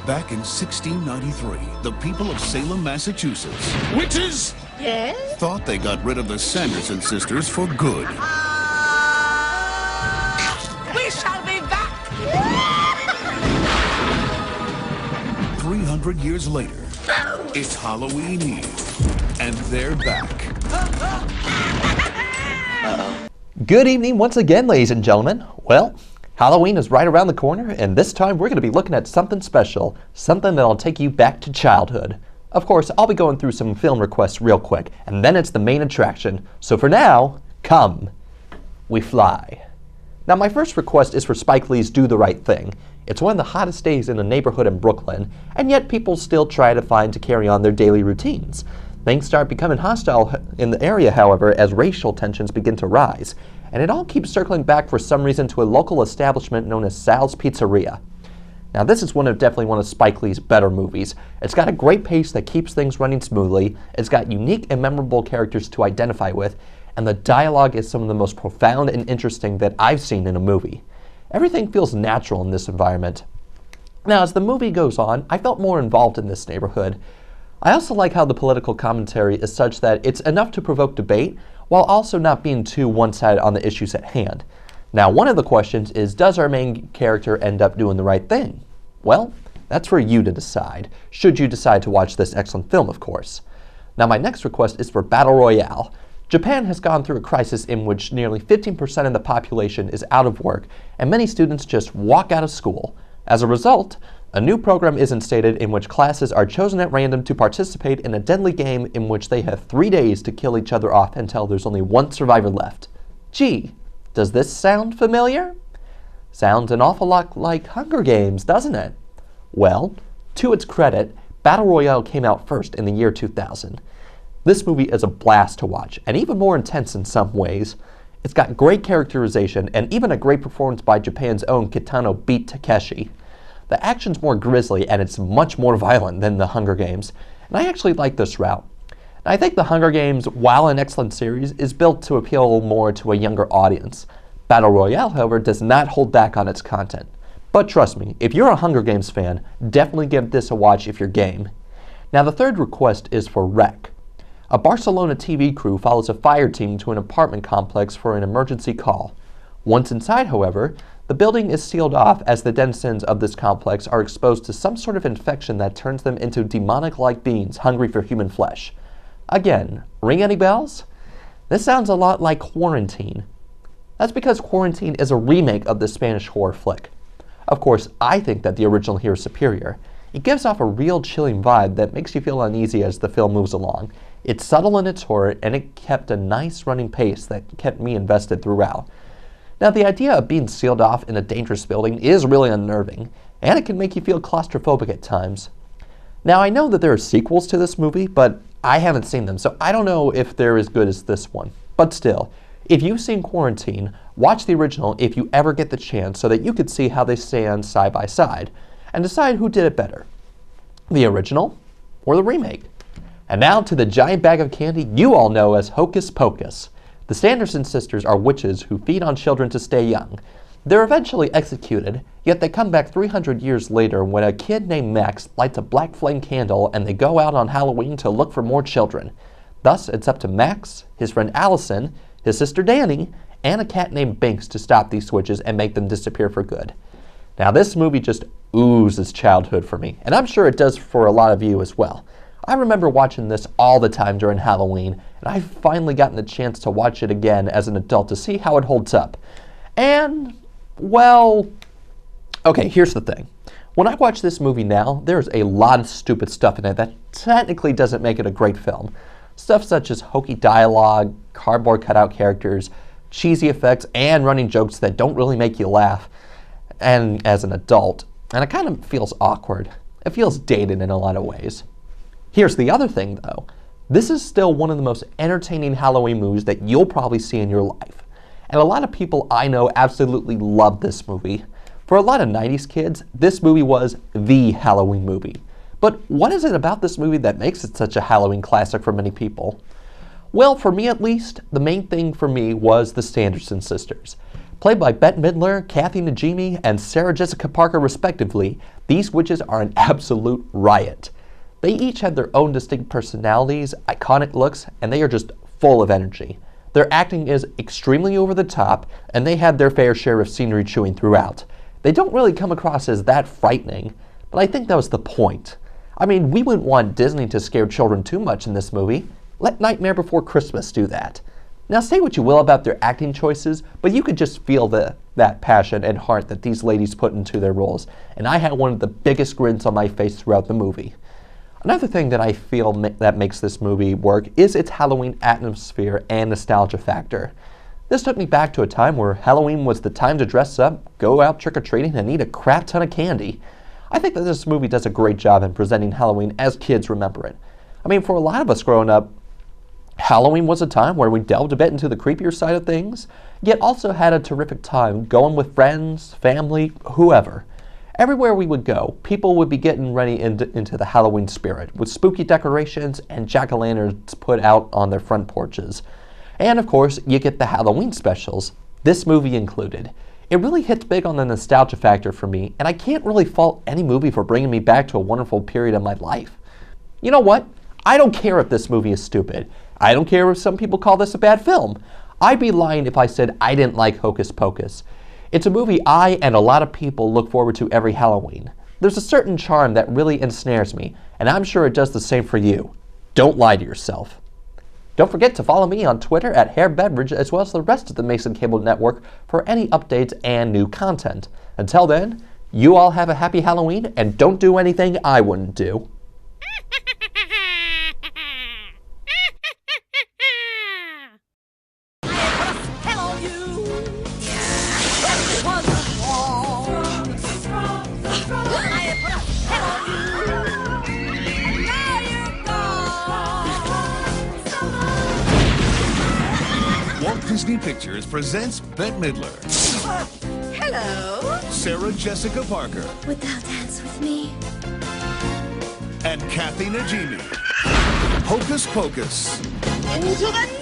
Back in 1693, the people of Salem, Massachusetts, witches, Yes? thought they got rid of the Sanderson sisters for good. We shall be back! 300 years later, it's Halloween Eve, and they're back. Good evening once again, ladies and gentlemen. Well, Halloween is right around the corner, and this time we're going to be looking at something special, something that'll take you back to childhood. Of course, I'll be going through some film requests real quick, and then it's the main attraction. So for now, come, we fly. Now my first request is for Spike Lee's Do the Right Thing. It's one of the hottest days in the neighborhood in Brooklyn, and yet people still try to find to carry on their daily routines. Things start becoming hostile in the area, however, as racial tensions begin to rise. And it all keeps circling back for some reason to a local establishment known as Sal's Pizzeria. Now this is definitely one of Spike Lee's better movies. It's got a great pace that keeps things running smoothly, it's got unique and memorable characters to identify with, and the dialogue is some of the most profound and interesting that I've seen in a movie. Everything feels natural in this environment. Now as the movie goes on, I felt more involved in this neighborhood. I also like how the political commentary is such that it's enough to provoke debate, while also not being too one-sided on the issues at hand. Now, one of the questions is, does our main character end up doing the right thing? Well, that's for you to decide, should you decide to watch this excellent film, of course. Now, my next request is for Battle Royale. Japan has gone through a crisis in which nearly 15% of the population is out of work, and many students just walk out of school. As a result, a new program is instated in which classes are chosen at random to participate in a deadly game in which they have 3 days to kill each other off until there's only one survivor left. Gee, does this sound familiar? Sounds an awful lot like Hunger Games, doesn't it? Well, to its credit, Battle Royale came out first in the year 2000. This movie is a blast to watch, and even more intense in some ways. It's got great characterization and even a great performance by Japan's own Kitano Beat Takeshi. The action's more grisly and it's much more violent than the Hunger Games, and I actually like this route. And I think the Hunger Games, while an excellent series, is built to appeal more to a younger audience. Battle Royale, however, does not hold back on its content. But trust me, if you're a Hunger Games fan, definitely give this a watch if you're game. Now the third request is for Wreck. A Barcelona TV crew follows a fire team to an apartment complex for an emergency call. Once inside, however, the building is sealed off as the denizens of this complex are exposed to some sort of infection that turns them into demonic-like beings hungry for human flesh. Again, ring any bells? This sounds a lot like Quarantine. That's because Quarantine is a remake of the Spanish horror flick. Of course, I think that the original here is superior. It gives off a real chilling vibe that makes you feel uneasy as the film moves along. It's subtle in its horror, and it kept a nice running pace that kept me invested throughout. Now, the idea of being sealed off in a dangerous building is really unnerving, and it can make you feel claustrophobic at times. Now, I know that there are sequels to this movie, but I haven't seen them, so I don't know if they're as good as this one. But still, if you've seen Quarantine, watch the original if you ever get the chance so that you could see how they stand side by side, and decide who did it better, the original or the remake. And now to the giant bag of candy you all know as Hocus Pocus. The Sanderson sisters are witches who feed on children to stay young. They're eventually executed, yet they come back 300 years later when a kid named Max lights a black flame candle and they go out on Halloween to look for more children. Thus, it's up to Max, his friend Allison, his sister Danny, and a cat named Binks to stop these witches and make them disappear for good. Now this movie just oozes childhood for me, and I'm sure it does for a lot of you as well. I remember watching this all the time during Halloween, and I've finally gotten the chance to watch it again as an adult to see how it holds up. And, well, okay, here's the thing. When I watch this movie now, there's a lot of stupid stuff in it that technically doesn't make it a great film. Stuff such as hokey dialogue, cardboard cutout characters, cheesy effects, and running jokes that don't really make you laugh and as an adult. And it kind of feels awkward. It feels dated in a lot of ways. Here's the other thing, though. This is still one of the most entertaining Halloween movies that you'll probably see in your life. And a lot of people I know absolutely love this movie. For a lot of 90s kids, this movie was the Halloween movie. But what is it about this movie that makes it such a Halloween classic for many people? Well, for me at least, the main thing for me was the Sanderson sisters. Played by Bette Midler, Kathy Najimy, and Sarah Jessica Parker respectively, these witches are an absolute riot. They each have their own distinct personalities, iconic looks, and they are just full of energy. Their acting is extremely over the top, and they have their fair share of scenery chewing throughout. They don't really come across as that frightening, but I think that was the point. I mean, we wouldn't want Disney to scare children too much in this movie. Let Nightmare Before Christmas do that. Now say what you will about their acting choices, but you could just feel that passion and heart that these ladies put into their roles, and I had one of the biggest grins on my face throughout the movie. Another thing that I feel that makes this movie work is its Halloween atmosphere and nostalgia factor. This took me back to a time where Halloween was the time to dress up, go out trick-or-treating, and eat a crap ton of candy. I think that this movie does a great job in presenting Halloween as kids remember it. I mean, for a lot of us growing up, Halloween was a time where we delved a bit into the creepier side of things, yet also had a terrific time going with friends, family, whoever. Everywhere we would go, people would be getting ready into the Halloween spirit, with spooky decorations and jack-o'-lanterns put out on their front porches. And of course, you get the Halloween specials, this movie included. It really hits big on the nostalgia factor for me, and I can't really fault any movie for bringing me back to a wonderful period of my life. You know what? I don't care if this movie is stupid. I don't care if some people call this a bad film. I'd be lying if I said I didn't like Hocus Pocus. It's a movie I and a lot of people look forward to every Halloween. There's a certain charm that really ensnares me, and I'm sure it does the same for you. Don't lie to yourself. Don't forget to follow me on Twitter at Hair Beverage, as well as the rest of the Mason Cable Network for any updates and new content. Until then, you all have a happy Halloween, and don't do anything I wouldn't do. Walt Disney Pictures presents Bette Midler, Hello. Sarah Jessica Parker, Would thou dance with me? and Kathy Najimy. Hocus Pocus. Into the